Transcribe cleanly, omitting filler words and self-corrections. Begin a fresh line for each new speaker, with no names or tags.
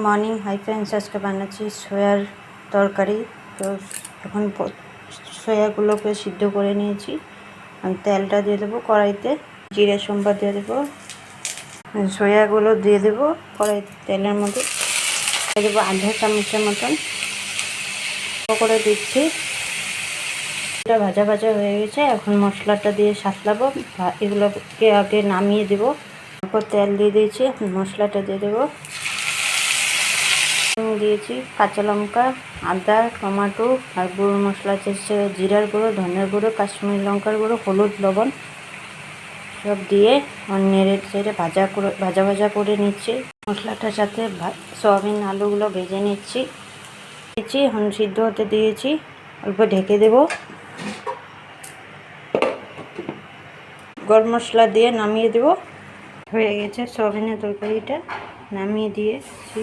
Morning hi friends, আজকে বানাচ্ছি swear তরকারি। তো এখন সয়াগুলোকে সিদ্ধ করে নিয়েছি। তেলটা দিয়ে দেবো কড়াইতে, জিরে সম্বার দিয়ে দেবো, সয়াগুলো দিয়ে দেবো কড়াই তেলের মধ্যে, দিয়ে দেবো আধা চামচের মতন করে দিচ্ছি। এটা ভাজা ভাজা হয়ে গেছে, এখন মশলাটা দিয়ে সাতলাবো। এগুলোকে আগে নামিয়ে দেবো, তারপর তেল দিয়ে দিয়েছি, মশলাটা দিয়ে দেবো। দিয়েছি কাঁচা লঙ্কা, আদা, টমেটো আর গুঁড়ো মশলা হচ্ছে জিরার গুঁড়ো, ধনের গুঁড়ো, কাশ্মীরি লঙ্কার গুঁড়ো, হলুদ, লবণ সব দিয়ে নেড়ে চেড়ে ভাজা ভাজা করে নিচ্ছি। মশলাটার সাথে সয়াবিন আলুগুলো ভেজে নিচ্ছি। এখন সিদ্ধ হতে দিয়েছি, অল্প ঢেকে দেব। গরম মশলা দিয়ে নামিয়ে দেব। হয়ে গেছে সয়াবিনের তরকারিটা, নামিয়ে দিয়েছি।